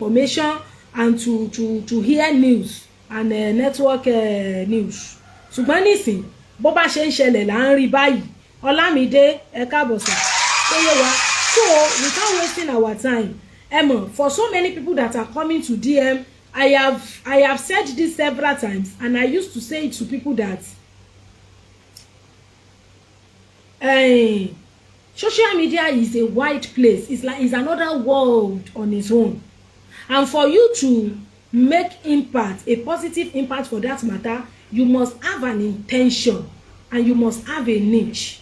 information and to hear news and network news. Ṣùgbọ́n nísìn bó bá ṣe ń ṣẹlẹ̀ là ń rí báyìí. Olamide ẹ káàbọ̀ sà. So without wasting our time, Emma, for so many people that are coming to DM, I have said this several times, and I used to say it to people that social media is a wide place. It's another world on its own, and for you to make impact, a positive impact for that matter, you must have an intention and you must have a niche.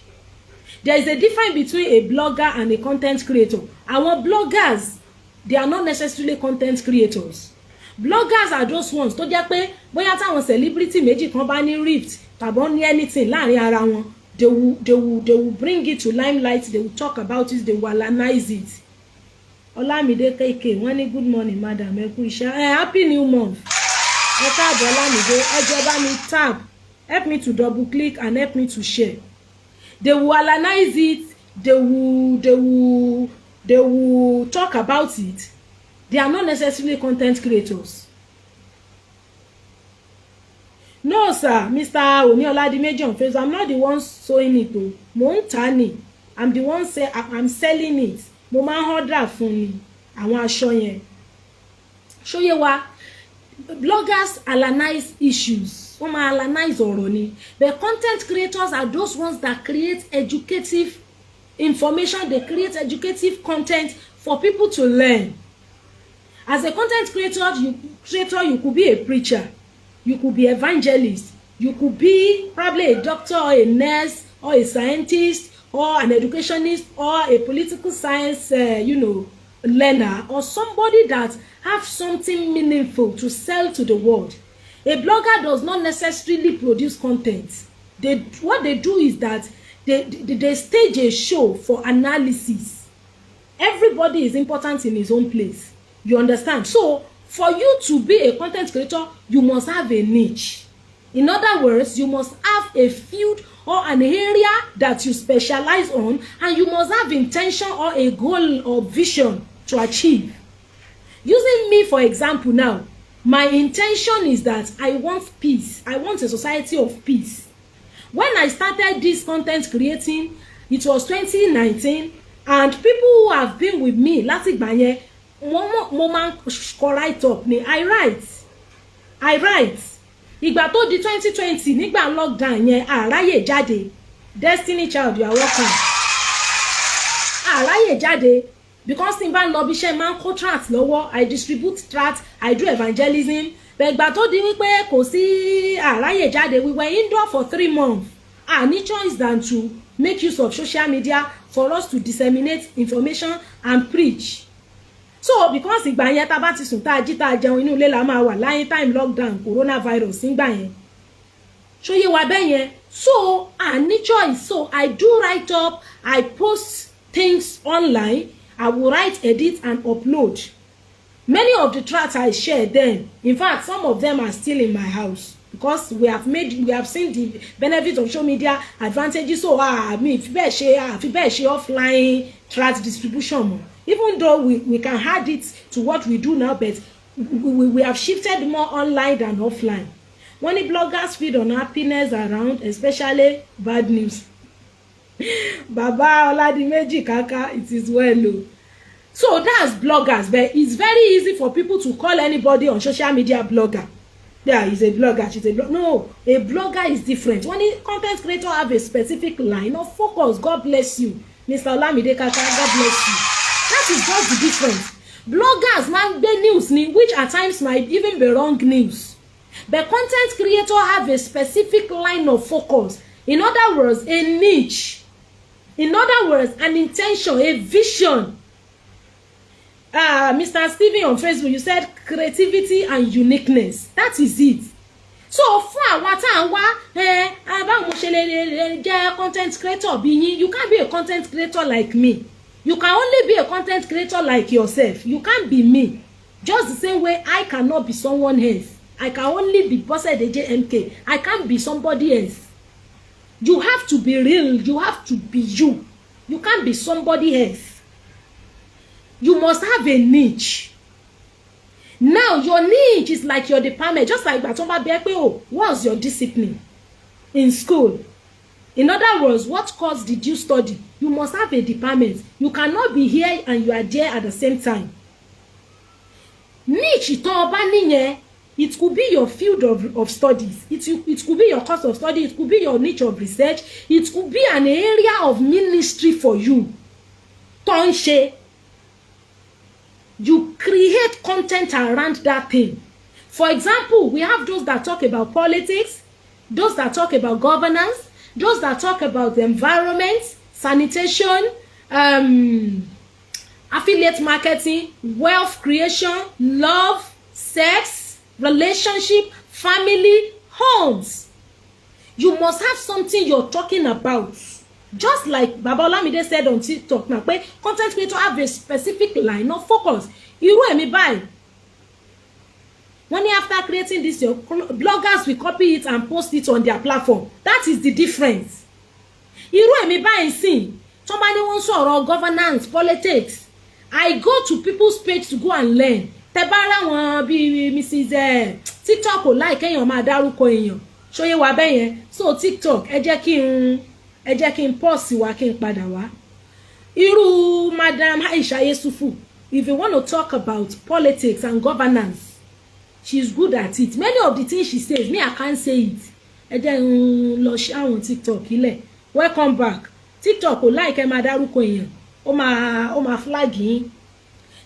There is a difference between a blogger and a content creator. Our bloggers, they are not necessarily content creators. Bloggers are those ones tó jẹ́ pé bóyá táwọn celebrity méjì kan bá ní rift tàbí ní anything láàrin ara wọn, they will bring it to limelight, they will talk about it, they will analyze it. Olamide KK wọ́n ní good morning madam ẹ kú iṣẹ́, happy new month. Ẹ káàbọ̀ Olamide, ẹ jọ̀ọ́ bá mi tab, help me to double click and help me to share. They will analyze it, they will talk about it. They are not necessarily content creators. No sir, Mr. Oni Oladimeji on Facebook, I'm not the one sewing it o. Mo ń tà ní. I'm the one say I'm selling it. Mo máa ń order fún ni àwọn aṣọ yẹn. Ṣóyé wa, bloggers analyze issues. Wọ́n máa analyze ọ̀rọ̀ ni. The content creators are those ones that create educative information. They create educative content for people to learn. As a content creator, you could be a preacher, you could be evangelist, you could be probably a doctor or a nurse or a scientist or an educationist or a political science, learner, or somebody that have something meaningful to sell to the world. A blogger does not necessarily produce content. What they do is that they stage a show for analysis. Everybody is important in his own place. You understand? So for you to be a content creator, you must have a niche. In other words, you must have a field or an area that you specialize on, and you must have intention or a goal or vision to achieve. Using me for example now, my intention is that I want peace. I want a society of peace. When I started this content creating, it was 2019, and people who have been with me láti ìgbà yẹn, mo máa ń write up ni I write ìgbà tó di 2020 nígbà lockdown yẹn àráyè jáde. Destiny Child, you are welcome. Àráyè jáde because tí n bá lọ bí iṣẹ́ máa ń kó tract lọ́wọ́, I distribute tract, I do evangelism. Ìgbà tó di wípé kò sí àráyè jáde, we were indoor for 3 months. Any choice than to make use of social media for us to disseminate information and preach. So because ìgbà yẹn tá bá ti sùn tá jí tá jẹun inú ilé la máa wà láyé time lockdown coronavirus nígbà yẹn. Ṣóyé wa bẹ́ẹ̀ yẹn. So any choice. So I do write up, I post things online, I will write, edit and upload. Many of the tracks I share them. In fact, some of them are still in my house because we have seen the benefits of social media advantages. So fi bẹ́ẹ̀ ṣe offline track distribution. Even though we can add it to what we do now, but we have shifted more online than offline. When the bloggers feed on happiness around, especially bad news. Baba Oladimeji Kaka, it is well. So that's bloggers, but it's very easy for people to call anybody on social media blogger. Yeah, he's a blogger, she's a blogger. No, a blogger is different. When a content creator have a specific line of focus, God bless you. Mr. Olamide Kaka, God bless you. That is just the difference. Bloggers man the news which at times might even be wrong news. But content creator have a specific line of focus. In other words, a niche. In other words, an intention, a vision. Mr. Steven on Facebook, you said creativity and uniqueness. That is it. So fún àwa tá wá báwo mo ṣe lè jẹ́ content creator bí yín, you can't be a content creator like me. You can only be a content creator like yourself. You can't be me. Just the same way I cannot be someone else. I can only be Bose JMK. I can't be somebody else. You have to be real. You have to be you. You can't be somebody else. You must have a niche. Now your niche is like your department, just like Batomba Bepe. Oh, what's your discipline in school? In other words, what course did you study? You must have a department. You cannot be here and you are there at the same time. Niche tó bá nìyẹn, it could be your field of studies. It could be your course of study. It could be your niche of research. It could be an area of ministry for you. Tó ń ṣe. You create content around that thing. For example, we have those that talk about politics, those that talk about governance, those that talk about the environment, sanitation, affiliate marketing, wealth creation, love, sex, relationship, family, homes. You must have something you're talking about. Just like Baba Olamide said on TikTok, now, content creator have a specific line of focus. Irú èmi báyìí. When after creating this, your bloggers will copy it and post it on their platform. That is the difference. Irú èmi báyìí sí. Somebody wants to sọ̀rọ̀ governance, politics. I go to people's page to go and learn. Tebara wọn bí Mrs. TikTok ò like èèyàn máa dárúkọ èèyàn. Ṣóyé wa bẹ́yẹn. So TikTok, ẹ jẹ́ kí n pause wa kí n padà wá. Irú Madam Aisha Yesufu, if you want to talk about politics and governance, she's good at it. Many of the things she says, me I can't say it. Ẹ jẹ́ n lọ ṣe àwọn TikTok ilẹ̀. Welcome back. TikTok ò like ẹ máa dárúkọ èèyàn. Ó máa flag yín.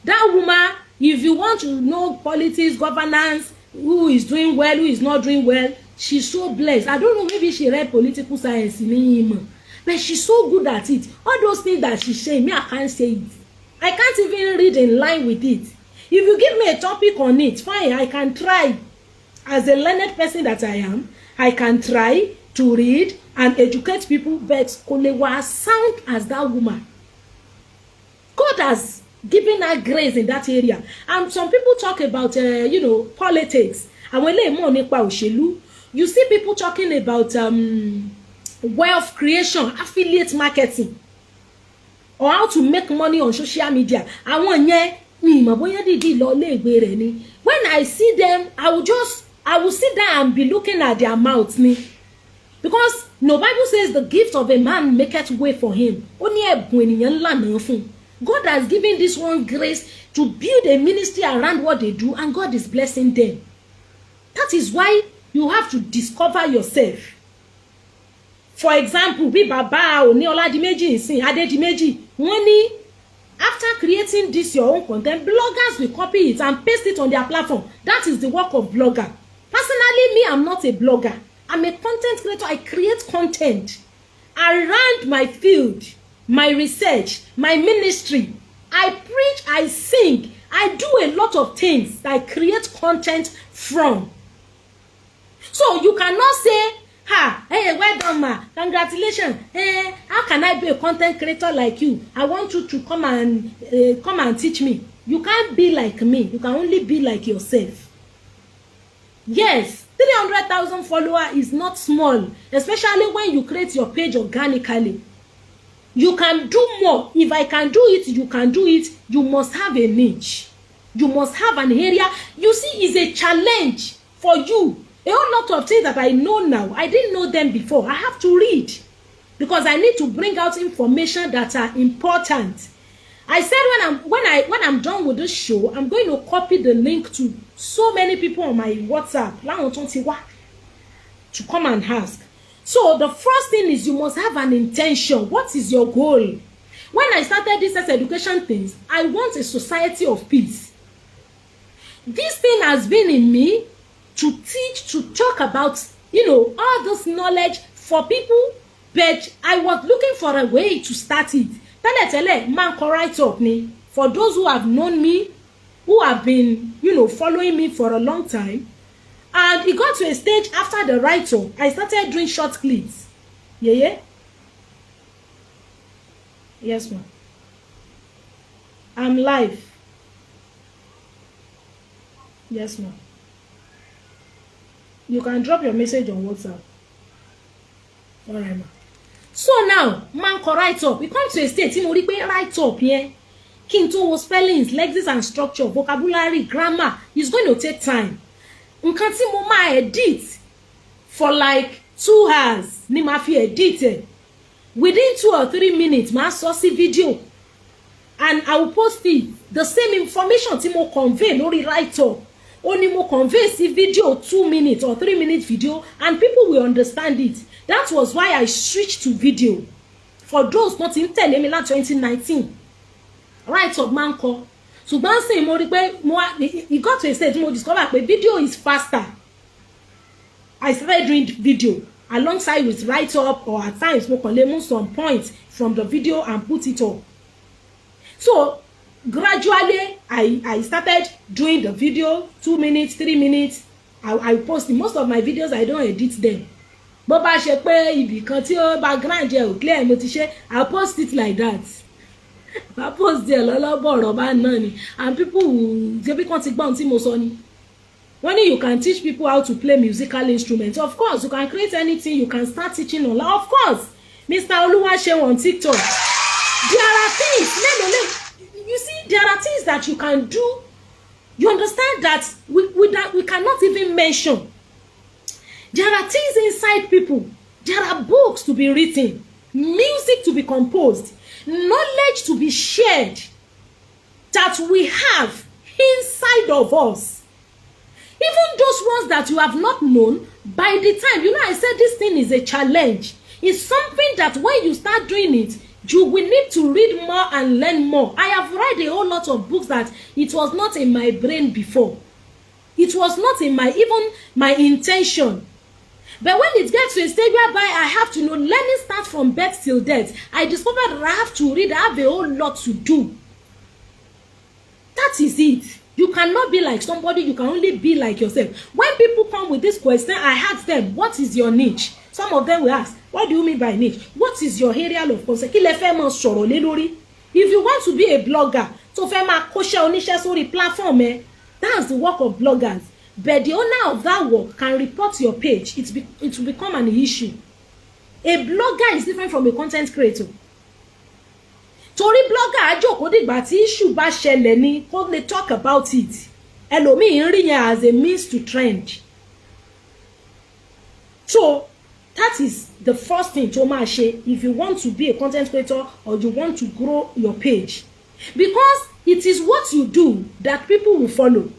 That woman, if you want to know politics, governance, who is doing well, who is not doing well, she's so blessed. I don't know, maybe she read political science in him, but she's so good at it. All those things that she's saying, me I can't say it. I can't even read in line with it. If you give me a topic on it, fine, I can try. As a learned person that I am, I can try to read and educate people, but Kolewa as sound as that woman. God has given her grace in that area. And some people talk about, politics. And when they more nípa òṣèlú, you see people talking about wealth creation, affiliate marketing, or how to make money on social media. Àwọn yẹn mi mọ̀ bóyá dídí lọ lé ìgbé rẹ̀ ni. When I see them, I will sit down and be looking at their mouths ni. Because no, Bible says the gift of a man maketh way for him. Ó ní ẹ̀bùn ènìyàn ńlá náà fún. God has given this one grace to build a ministry around what they do, and God is blessing them. That is why you have to discover yourself. For example, bí bàbá Òní Ọládìméjì ìsìn Adédìméjì, wọ́n ní after creating this your own content, bloggers will copy it and paste it on their platform. That is the work of blogger. Personally, me, I'm not a blogger. I'm a content creator. I create content around my field, my research, my ministry. I preach, I sing, I do a lot of things that I create content from. So you cannot say, hey, well done, ma, congratulations. Hey, how can I be a content creator like you? I want you to come and teach me. You can't be like me. You can only be like yourself. Yes, 300,000 followers is not small, especially when you create your page organically. You can do more. If I can do it, you can do it. You must have a niche. You must have an area. You see, it's a challenge for you. A whole lot of things that I know now, I didn't know them before. I have to read because I need to bring out information that are important. I said when I'm done with this show, I'm going to copy the link to so many people on my WhatsApp to come and ask. So the first thing is you must have an intention. What is your goal? When I started this education things, I want a society of peace. This thing has been in me to teach, to talk about, all this knowledge for people, but I was looking for a way to start it. Man can write up me. For those who have known me, who have been, following me for a long time, and it got to a stage after the write-up, I started doing short clips. Yeah? Yes, ma'am. I'm live. Yes, ma'am. You can drop your message on WhatsApp. All right, ma'am. So now, man can write up. We come to a state, write up here. kí n tó wo spellings, lexis and structure, vocabulary, grammar. It's going to take time. Nǹkan tí mo máa edit for like 2 hours ni màá fi edit ẹ̀. Within 2 or 3 minutes, màá sọ sí video and I will post it. The same information tí mo convey lórí write-up, ó ní mo convey sí video 2 minutes or 3 minute video, and people will understand it. That was why I switched to video. For those not in tẹ̀lé mi láti 2019, write-up máa ń kọ. Ṣùgbọ́n sì mo rí pé it got to a stage mo discover pé video is faster. I started doing video alongside with write-up, or at times mo kàn lè mú some points from the video and put it up. So gradually I started doing the video 2 minutes, 3 minutes. I post most of my videos. I don't edit them. Bó bá ṣe pé ibì kan tí ó background ẹ ò clear mo ti ṣe, I post it like that. I post there lọ́lọ́bọ̀rọ̀ bá náà ni, and people will be kan ti gbọ́n tí mo sọ ni. When you can teach people how to play musical instruments, of course you can create anything, you can start teaching online. Of course, Mr. Oluwaseun on TikTok. There are things, you see, there are things that you can do. You understand that we cannot even mention. There are things inside people. There are books to be written, music to be composed, knowledge to be shared that we have inside of us. Even those ones that you have not known, by the time, I said this thing is a challenge. It's something that when you start doing it, you will need to read more and learn more. I have read a whole lot of books that it was not in my brain before. It was not in even my intention. But when it gets to a stage whereby I have to know, learning starts from birth till death, I discovered that I have to read, I have a whole lot to do. That is it. You cannot be like somebody, you can only be like yourself. When people come with this question, I ask them, what is your niche? Some of them will ask, what do you mean by niche? What is your area of concern? Kí lẹ fẹ́ mọ̀ sọ̀rọ̀ lé lórí? If you want to be a blogger, tó fẹ́ máa kọ́ṣẹ́ oníṣẹ́ sórí platform, that's the work of bloggers. But the owner of that work can report your page. It will become an issue. A blogger is different from a content creator. Torí blogger àjòkó dìgbà tí issue bá ṣẹlẹ̀ ni kó lè talk about it. Ẹlòmíì ń rí yẹn as a means to trend. So that is the first thing tó máa ṣe if you want to be a content creator or you want to grow your page. Because it is what you do that people will follow.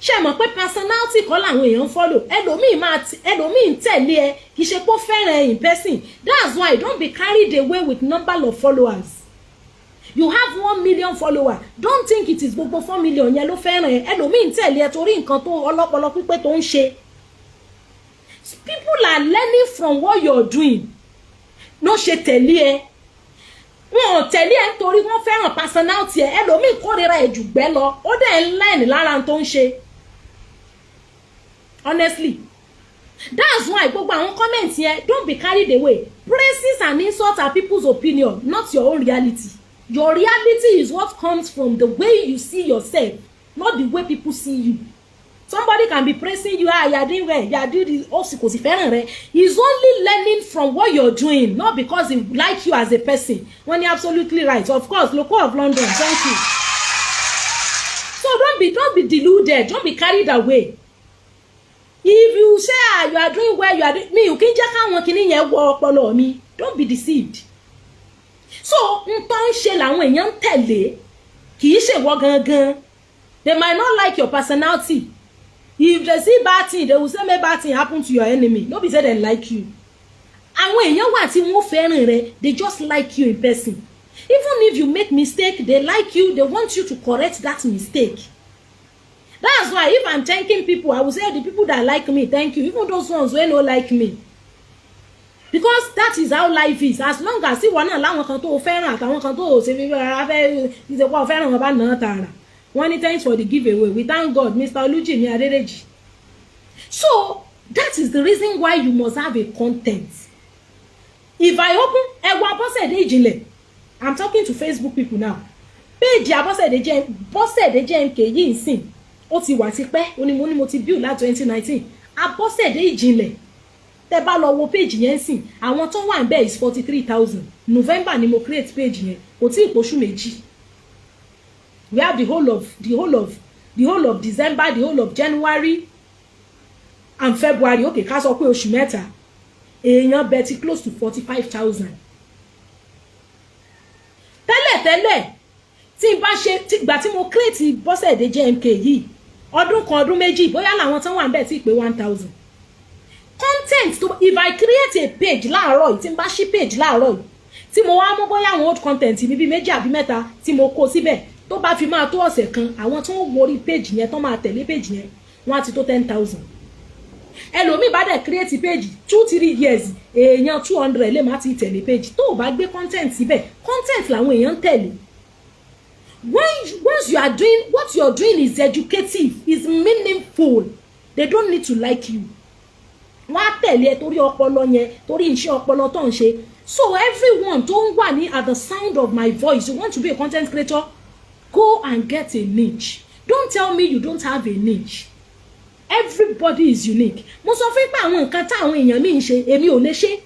Ṣé mọ̀ pé personality kọ́ làwọn èèyàn follow? Ẹlòmíì ń tẹ̀lé ẹ kì í ṣe pé ó fẹ́ràn in person. That's why don't be carried away with number of followers. You have 1 million followers. Don't think it is gbogbo 4 million yẹn ló fẹ́ràn ẹ. Ẹlòmíì ń tẹ̀lé ẹ torí nǹkan tó ọlọ́pọlọ pípé tó ń ṣe. People are learning from what you're doing. No ṣe tẹ̀lé ẹ. Wọn ò tẹ̀lé ẹ nítorí wọ́n fẹ́ràn personality ẹ. Ẹlòmíì kórìíra ẹ jù gbẹ́ lọ. Ó dẹ̀ ń learn lára tó ń ṣe. Honestly. That's why gbogbo àwọn comments here, don't be carried away. Praises and insults are people's opinion, not your own reality. Your reality is what comes from the way you see yourself, not the way people see you. Somebody can be praising you, you are doing well, you are doing this, kò sí fẹ́ràn rẹ. He's only learning from what you're doing, not because he like you as a person. When you're absolutely right. Of course, local of London, thank you. So don't be deluded, don't be carried away. If you say you are doing well, you are doing me, you can just káwọn kíní yẹn wọ ọpọlọ mi. Don't be deceived. So nǹkan ṣe làwọn èèyàn tẹ̀lé, kì í ṣe wọ gangan. They might not like your personality. If they see bad thing, they will say make bad thing happen to your enemy. No be say they like you. Àwọn èèyàn wà tí wọ́n fẹ́ràn rẹ, they just like you in person. Even if you make mistake, they like you, they want you to correct that mistake. That's why if I'm thanking people, I will say the people that like me, thank you. Even those ones who don't like me. Because that is how life is. As long as you want to allow kan tó fẹ́ràn àtàwọn kan tó ṣe fi fẹ́ ìṣe pọ̀ fẹ́ràn wọn bá náà tààrà. One thanks for the giveaway. We thank God, Mr. Olujimi Adedeji. So that is the reason why you must have a content. If I open Abosede Ijinle, I'm talking to Facebook people now. Page Abosede JMK yìí nsìn. Ó ti wà tipẹ́, ó ní mo ti build láti 2019. Abosede Ijinle. Tẹ́ bá lọ wo page yẹn nsìn, àwọn tó wà ńbẹ̀ is 43,000. November ni mo create page yẹn. Kò tí ì pọ̀ṣù méjì. we have the whole of December, the whole of January and February. Okay, ká sọ pé oṣù mẹ́ta èèyàn betty close to 45,000. tẹ́lẹ̀ tí n bá ṣe ìgbà tí mo create Bọ́sẹ̀dé JMK yìí ọdún kan ọdún méjì bóyá làwọn tán wà ń bẹ̀ tí pé 1,000 content to if I create a page láàárọ̀ yìí tí n bá ṣí page láàárọ̀ yìí tí mo wá mú bóyá àwọn old content mi bíi méjì àbí mẹ́ta tí mo kó síbẹ̀ tó bá fi máa tó ọ̀sẹ̀ kan àwọn tó ń worí page yẹn tó máa tẹ̀lé page yẹn wọ́n á ti tó 10,000. ẹlòmíì bá dẹ̀ create page 2-3 years èèyàn 200 lè má ti tẹ̀lé page tó o bá gbé content síbẹ̀ content làwọn èèyàn ń tẹ̀lé. Once you are doing what you are doing is educative, is meaningful, they don't need to like you. wọ́n á tẹ̀lé ẹ torí ọpọlọ yẹn torí iṣẹ́ ọpọlọ tó ń ṣe. So everyone tó ń wà ní at the sound of my voice, you want to be a content creator, go and get a niche. Don't tell me you don't have a niche. Everybody is unique. Mo sọ fún pé àwọn nǹkan táwọn èèyàn mi ń ṣe èmi ò lè ṣe.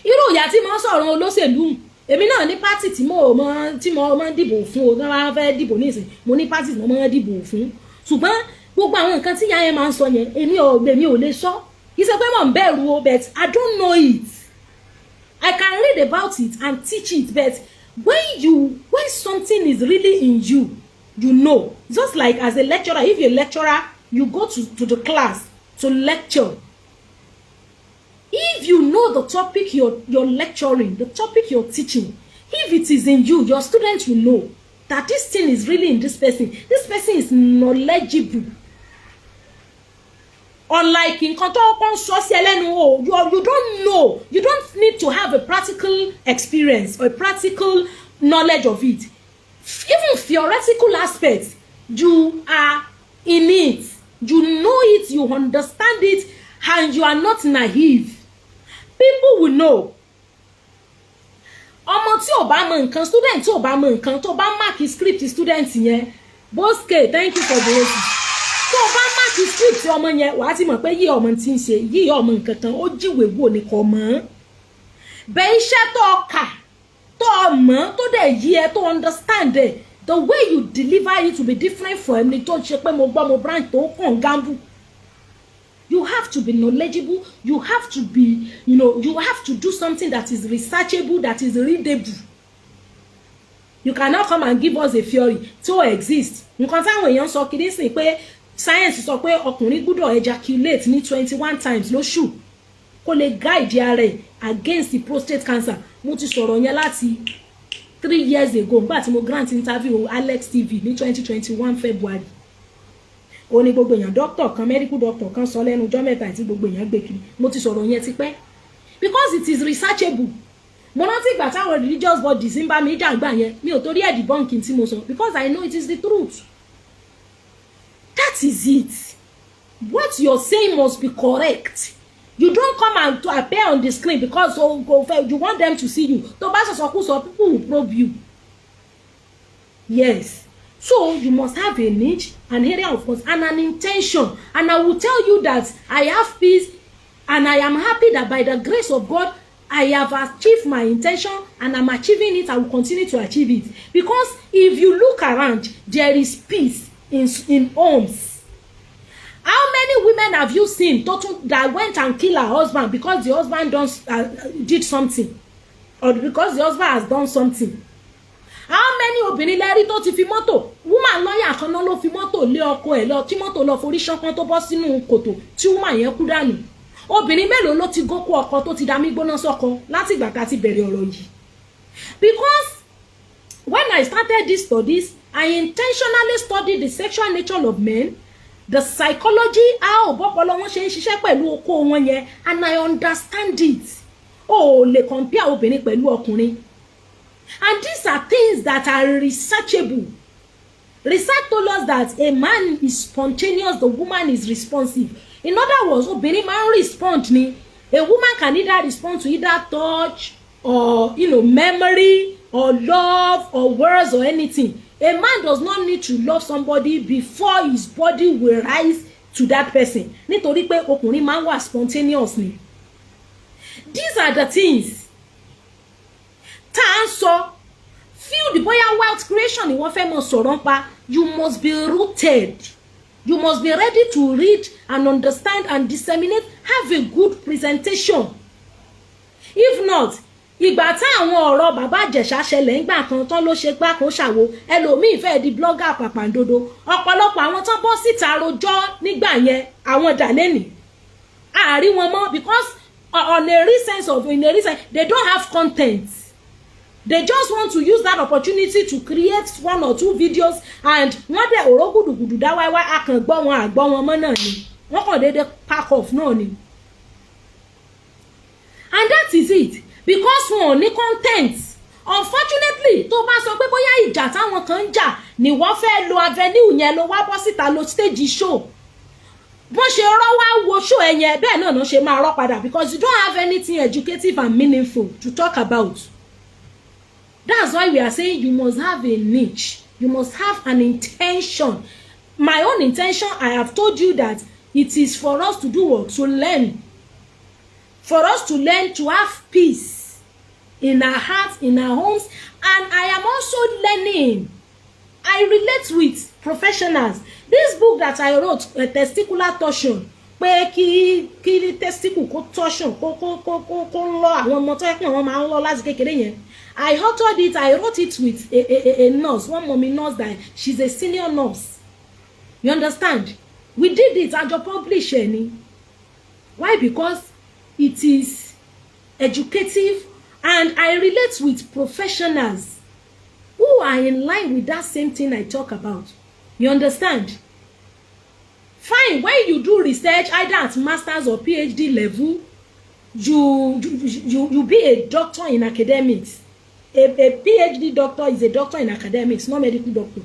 Irú ìyá tí mo sọ̀rọ̀ olóṣèlú èmi náà ní pátì tí mo mọ dìbò fún o náà wá fẹ́ dìbò nísìn mo ní pátì tí mo mọ dìbò fún ṣùgbọ́n gbogbo àwọn nǹkan tí ìyá yẹn máa ń sọ yẹn èmi ò lè sọ kì í ṣe pé mo ń bẹ̀rù o but I don't know it. I can read about it and teach it, but when something is really in you, you know. Just like as a lecturer, if you're a lecturer, you go to the class to lecture. If you know the topic you're lecturing, the topic you're teaching, if it is in you, your students will know that this thing is really in this person. This person is knowledgeable. Unlike in you don't know. You don't need to have a practical experience or a practical knowledge of it. Even theoretical aspects, you are in it. You know it, you understand it, and you are not naive. People will know. Ọmọ tí ò bá mọ nǹkan, student tí ò bá mọ nǹkan, tó bá mark script student yẹn, Boske, thank you for the roses. Tó bá mark script ọmọ yẹn, wàá ti mọ̀ pé yí ọmọ tí ń ṣe, yí ọmọ nǹkan kan, ó jíwèé wò ní kò mọ̀. Bẹ́ẹ̀ iṣẹ́ tó kà, tó mọ̀, tó dẹ̀ yí ẹ, tó understand it, the way you deliver it will be different for ẹni tó ṣe pé mo gbọ́ mo branch tó kàn gamble. You have to be knowledgeable. You have to be, you have to do something that is researchable, that is readable. You cannot come and give us a theory to exist. Nǹkan táwọn èèyàn sọ kiri sí pé science sọ pé ọkùnrin gbọ́dọ̀ ejaculate ní 21 times lóṣù kó lè guide ara ẹ̀ against the prostate cancer. Mo ti sọ̀rọ̀ yẹn láti 3 years ago nígbà tí mo grant interview Alex TV ní 2021 February. Ó ní gbogbo èèyàn doctor kan medical doctor kan sọ lẹ́nu ọjọ́ mẹ́ta tí gbogbo èèyàn gbé kiri. Mo ti sọ̀rọ̀ yẹn tipẹ́ because it is researchable. Mo rántí ìgbà táwọn religious bodies ń bá mi jàgbá yẹn mi ò torí ẹ̀ debunking tí mo sọ because I know it is the truth. That is it. What you're saying must be correct. You don't come and to appear on the screen because you want them to see you. To bá sọ people will probe you. Yes. So you must have a niche, an area of focus, and an intention. And I will tell you that I have peace, and I am happy that by the grace of God, I have achieved my intention, and I'm achieving it. I will continue to achieve it. Because if you look around, there is peace in homes. How many women have you seen that went and killed her husband because the husband did something, or because the husband has done something? How many obìnrin lẹ́rí tó ti fi mọ́tò woman lọ́yà kan náà ló fi mọ́tò lé ọkọ ẹ̀ lọ tí mọ́tò lọ forí ṣánpọ́n tó bọ́ sínú kòtò tí woman yẹn kú dànù? Obìnrin mélòó ló ti gókó ọkọ tó ti dá mí gbóná sọ́kọ láti ìgbà tá ti bẹ̀rẹ̀ ọ̀rọ̀ yìí? Because when I started these studies, I intentionally studied the sexual nature of men, the psychology, how bọ́pọlọ wọn ṣe ń ṣiṣẹ́ pẹ̀lú okó wọn yẹn, and I understand it. Oh, lè compare obìnrin pẹ̀lú ọkùnrin. And these are things that are researchable. Research told us that a man is spontaneous, the woman is responsive. In other words, obìnrin máa ń respond ni. A woman can either respond to either touch or memory or love or words or anything. A man does not need to love somebody before his body will rise to that person. Nítorí pé ọkùnrin máa ń wà spontaneous ni. These are the things tá à ń sọ field bóyá wealth creation ni wọ́n fẹ́ mọ sọ̀rọ̀ nípa, you must be rooted. You must be ready to read and understand and disseminate, have a good presentation. If not, ìgbà tí àwọn ọ̀rọ̀ bàbá Ìjẹ̀ṣà ṣẹlẹ̀ ńgbà kan tán ló ṣe gbá kan ṣàwo, ẹlòmíì fẹ́ di blogger pàpàǹdodo. Ọ̀pọ̀lọpọ̀ àwọn tán bọ́ síta rojọ́ nígbà yẹn, àwọn dàlẹ́nì. Àárí wọn mọ́ because in a recent, they don't have content. They just want to use that opportunity to create 1 or 2 videos and wọ́n dẹ̀ ọ̀rọ̀ gùdùgùdù dá wáíwá akàngbọ́ wọn àgbọ́ wọn mọ́ náà ni. Wọ́n kàn déédéé pack off náà ni. And that is it. Because wọn ò ní content. Unfortunately, tó bá sọ pé bóyá ìjà táwọn kan ń jà ni wọ́n fẹ́ lo avenue yẹn ló wá bọ́ síta lo stage show. Bọ́n ṣe rọ́ wá wo show ẹ̀yẹn bẹ́ẹ̀ náà ṣe máa rọ́ padà because you don't have anything educative and meaningful to talk about. That's why we are saying you must have a niche. You must have an intention. My own intention, I have told you that it is for us to do what? To learn. For us to learn to have peace in our hearts, in our homes. And I am also learning. I relate with professionals. This book that I wrote, Testicular Torsion, pé kí testicle kó torsion kó lọ àwọn ọmọ tó yẹ kí wọ́n máa ń lọ láti kékeré yẹn. I authored it, I wrote it with a nurse, one mommy nurse that she's a senior nurse. You understand? We did it and just published it. Why? Because it is educative and I relate with professionals who are in line with that same thing I talk about. You understand? Fine, when you do research, either at master's or PhD level, you be a doctor in academics. A PhD doctor is a doctor in academics, not medical doctor.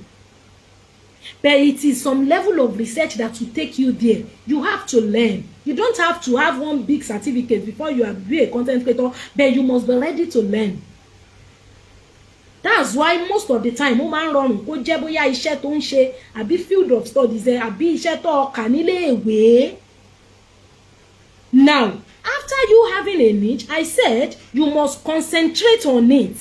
But it is some level of research that will take you there. You have to learn. You don't have to have one big certificate before you be a content creator, but you must be ready to learn. That's why most of the time, ó máa ń rọrùn kó jẹ́ bóyá iṣẹ́ tó ń ṣe àbí field of studies ẹ̀ àbí iṣẹ́ tó kà nílé ìwé. Now, after you having a niche, I said you must concentrate on it.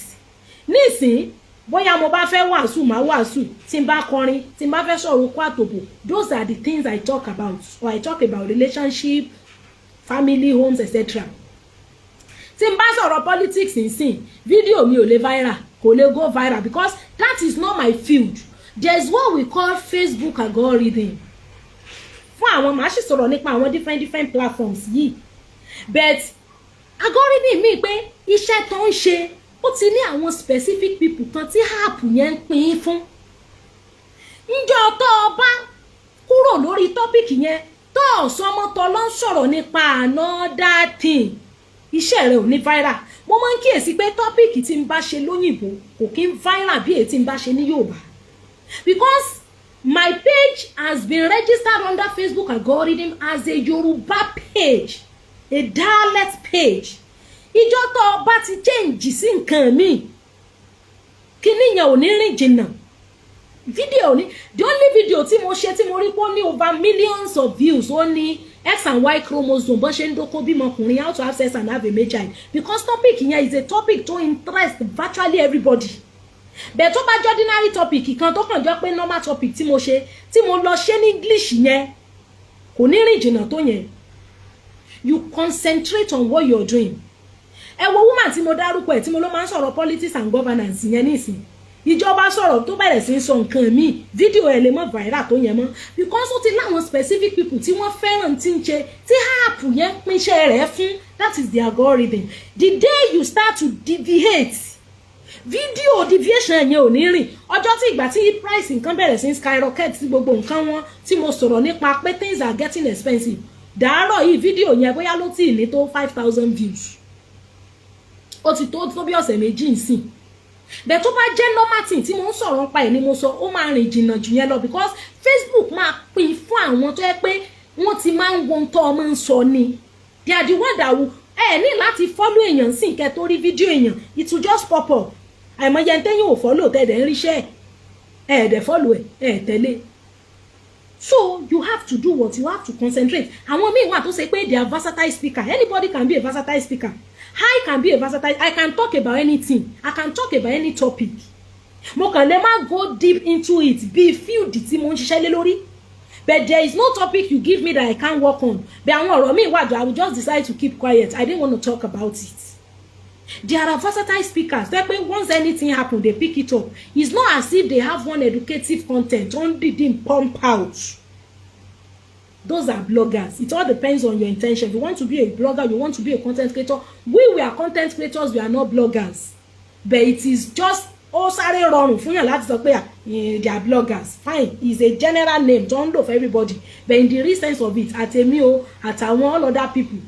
Nísìn, bóyá mo bá fẹ́ wàásù máa wàásù, tí n bá kọrin, tí n bá fẹ́ sọ̀rọ̀ kó àtòbò. Those are the things I talk about. Or I talk about relationship, family, homes, etc. Tí n bá sọ̀rọ̀ politics nísìn, fídíò mi ò lè viral, kò lè go viral because that is not my field. There's what we call Facebook algorithm. Fún àwọn màá sì sọ̀rọ̀ nípa àwọn different platforms yìí. But algorithm mi pé iṣẹ́ tó ń ṣe ó ti ní àwọn specific people kan tí app yẹn ń pín fún. Ǹjọ́ tó o bá kúrò lórí topic yẹn tó sọmọ tó lọ ń sọ̀rọ̀ nípa another thing, iṣẹ́ rẹ̀ ò ní viral. Mo máa ń kíyèsí pé topic tí n bá ṣe lóyìnbó kò kí ń viral bí èyí tí n bá ṣe ní Yorùbá. Because my page has been registered under Facebook algorithm as a Yoruba page, a dialect page. Ìjọ́ tó bá ti change sí nǹkan mi, kíní yẹn ò ní rìn jìnnà. Video ni, the only video tí mo ṣe tí mo rí pé ó ní over millions of views ó ní X and Y chromosome bó ṣe ń dóko bímọ ọkùnrin, how to have sex and have a male child. Because topic yẹn is a topic to interest virtually everybody. But tó bá jẹ́ ordinary topic kan tó kàn jẹ́ pé normal topic tí mo ṣe tí mo lọ ṣe ní English yẹn kò ní rìn jìnnà tó yẹn. You concentrate on what you're doing. Ẹ wo woman tí mo dárúkọ ẹ̀ tí mo ló máa ń sọ̀rọ̀ politics and governance yẹn nísìn. Ìjọba sọ̀rọ̀ tó bẹ̀rẹ̀ sí sọ nǹkan mi, fídíò ẹ̀ lè mọ́ viral tó yẹn mọ́ because ó ti láwọn specific people tí wọ́n fẹ́ràn tí ń ṣe tí app yẹn pínṣẹ́ rẹ̀ fún. That is the algorithm. The day you start to deviate, video deviation yẹn ò ní rìn. Ọjọ́ tí ìgbà tí price nǹkan bẹ̀rẹ̀ sí skyrocket tí gbogbo nǹkan wọn tí mo sọ̀rọ̀ nípa pé things are getting expensive. Dàárọ̀ yìí fídíò yẹn bóyá ló tì ní tó 5,000 views. Ó ti tó bí ọ̀sẹ̀ méjì nsìn. Bẹ́ẹ̀ tó bá jẹ́ normal thing tí mo ń sọ̀rọ̀ nípa ẹ̀ ni mo sọ ó máa rìn jìnnà jù yẹn lọ because Facebook máa pín fún àwọn tó yẹ pé wọ́n ti máa ń wo ohun tó ọmọ ń sọ ni. They are the one that will ní láti follow èèyàn sí nkẹ́ tó rí fídíò èèyàn, it will just pop up. Àìmọye tẹ́yìn ò follow tẹ́ẹ̀dẹ̀ ń ríṣẹ́ ẹ̀ẹ́dẹ̀ follow ẹ̀ tẹ̀lé. So you have to do what you have to concentrate. Àwọn míì wà tó ṣe pé they are versatile speaker. Anybody can be a versatile speaker. I can be a versatile. I can talk about anything. I can talk about any topic. mo kàn lè má go deep into it bí field tí mo ń ṣiṣẹ́ lé lórí, but there is no topic you give me that I can't work on. But àwọn ọ̀rọ̀ mi wà, I will just decide to keep quiet. I didn't want to talk about it. There are versatile speakers. Once anything happens, they pick it up. It's not as if they have one educative content only didn't pump out. Those are bloggers. It all depends on your intention. If you want to be a blogger, you want to be a content creator. We are content creators, we are not bloggers. But it is just sáré rọrùn fún yàn láti sọ pé they are bloggers. Fine, it's a general name tó ń lò for everybody. But in the real sense of it, àtèmi o àtàwọn all other people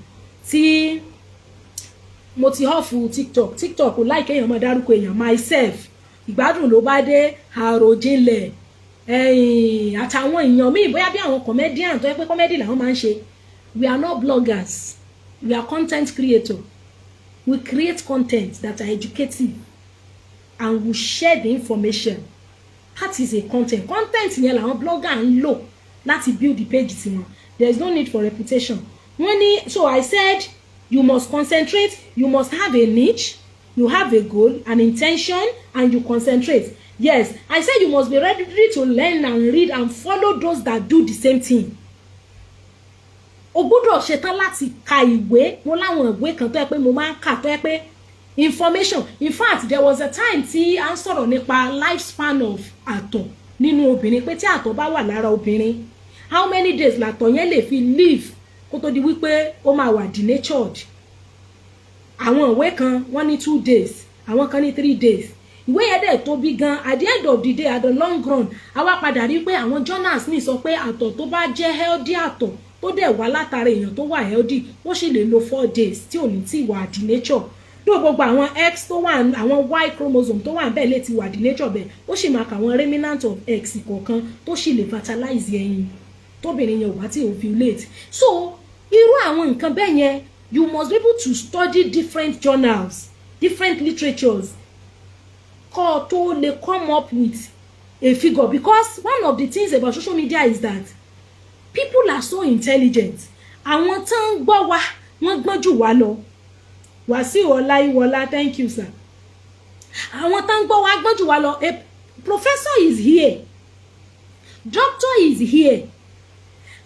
tí mo ti họ́ọ̀fù TikTok kò like èèyàn máa dárúkọ èèyàn myself. Ìgbádùn ló bá dé àròjinlẹ̀ àtàwọn èèyàn míì bóyá bí àwọn comedian tó yẹ pé comedy làwọn máa ń ṣe. We are not bloggers. We are content creators. We create content that are educative and we share the information. That is a content. Content yẹn làwọn blogger ń lò láti build the page tiwọn. There is no need for reputation. So I said you must concentrate, you must have a niche, you have a goal, an intention, and you concentrate. Yes, I said you must be ready to learn and read and follow those that do the same thing. O gbọ́dọ̀ ṣetán láti ka ìwé. Mo láwọn ìwé kan tó yẹ pé mo máa ń kà tó yẹ pé information. In fact, there was a time tí a ń sọ̀rọ̀ nípa lifespan of àtọ̀ nínú obìnrin, pé tí àtọ̀ bá wà lára obìnrin, how many days làtọ̀ yẹn lè fi live kó tó di wípé ó máa wà denatured. Àwọn ìwé kan wọ́n ní 2 days, àwọn kan ní 3 days. Ìwé yẹn dẹ̀ tóbi gan. At the end of the day, at the long run, a wá padà rí pé àwọn journals ní sọ pé àtọ̀ tó bá jẹ́ healthy àtọ̀ tó dẹ̀ wá látara èèyàn tó wà healthy, ó sì lè lo 4 days tí ò ní tí wà denatured. Tó gbogbo àwọn X tó wà, àwọn Y chromosome tó wà bẹ́ẹ̀ lè ti wà denatured bẹ́ẹ̀, ó sì máa kà àwọn remnant of X kọ̀ọ̀kan tó sì lè fertilize ẹyin tóbìnrin yẹn ò bá tí ovulate. So irú àwọn nǹkan bẹ́ẹ̀ yẹn, you must be able to study different journals, different literatures, kó tó lè come up with a figure. Because one of the things about social media is that people are so intelligent. Àwọn tán ń gbọ́ wa wọ́n gbọ́n jù wá lọ. Wàsíù Ọláyíwọlá, thank you sir. Àwọn tán ń gbọ́ wa gbọ́n jù wá lọ. A professor is here, doctor is here.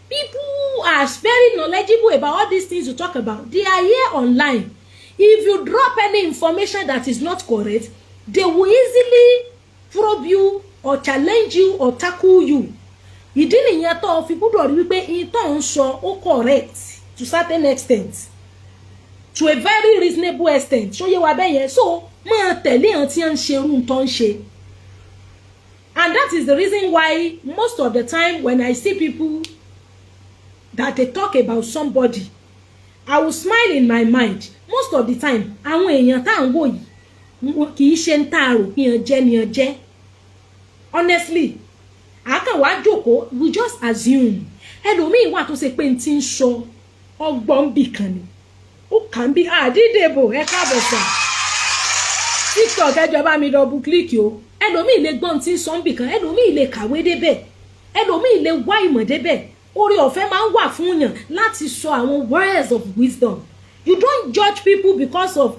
People are very knowledgeable about all these things you talk about. They are here online. If you drop any information that is not correct, they will easily probe you or challenge you or tackle you. Ìdí nìyẹn tó fi gbọ́dọ̀ rí wípé ìtọ́ ń sọ ó correct to certain extent, to a very reasonable extent. So yé wa bẹ́ẹ̀ yẹn. So máa tẹ̀lé àwọn tí ń ṣe irú tó ń ṣe. And that is the reason why most of the time when I see people that they talk about somebody, I will smile in my mind. Most of the time, àwọn èèyàn tá ń wò yìí kì í ṣe ń tààrò kí yàn jẹ́ ni yàn jẹ́. Honestly, àkàn wá jókòó, we just assume. Ẹlòmíì wà tó ṣe pé n ti ń sọ ọgbọ́n bì kan ni. Ó kàn bí Adídèbò ẹ káàbọ̀ sà. TikTok ẹjọ́ bá mi double click o. Ẹlòmíì lè gbọ́n tí ń sọ bì kan, ẹlòmíì lè kàwé débẹ̀, ẹlòmíì lè wá ìmọ̀ débẹ̀. Orí ọ̀fẹ́ máa ń wà fún yàn láti sọ àwọn words of wisdom. You don't judge people because of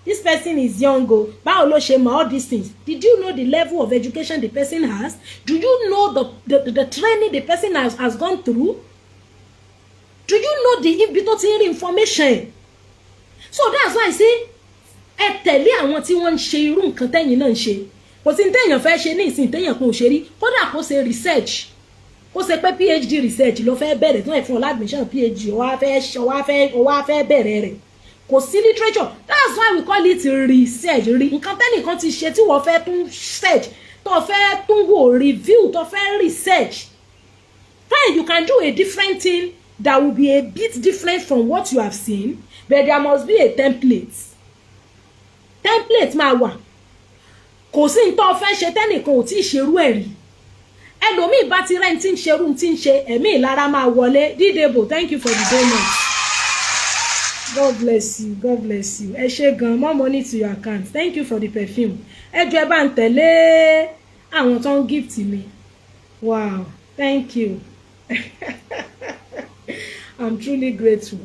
this person is young, báwo ló ṣe mọ̀ all these things. Did you know the level of education the person has? Do you know the training the person has gone through? Do you know the ibi tó ti ń rí information? So that's why I say ẹ tẹ̀lé àwọn tí wọ́n ń ṣe irú nǹkan tẹ́yìn náà ń ṣe. Kò sí ní téèyàn fẹ́ ṣe ní ìsìn téèyàn kan ò ṣe rí. Kódà kó ṣe research, kó ṣe pé PhD research ló fẹ́ bẹ̀rẹ̀ tó ẹ̀ fún ọ admission PhD ó wá fẹ́ bẹ̀rẹ̀ rẹ̀. Kò sí literature. That's why we call it research. Nǹkan tẹ́nìkan ti ṣe tí wọ́n fẹ́ tún search, tó fẹ́ tún wò, review, tó fẹ́ research. Fine, you can do a different thing that will be a bit different from what you have seen, but there must be a template. Template máa wà. Kò sí ní tó fẹ́ ṣe tẹ́nìkan ò tí ì ṣerú ẹ̀ rí. Ẹlòmíì bá ti rẹ́ni tí ń ṣerú tí ń ṣe, ẹ̀mí ìlara máa wọlé. Dídèbò, thank you for the donut. God bless you. God bless you. Ẹ ṣé gan, more money to your account. Thank you for the perfume. Ẹ jọ̀ọ́ ẹ bá ń tẹ̀lé àwọn tó ń gift mi. Wow, thank you. I'm truly grateful.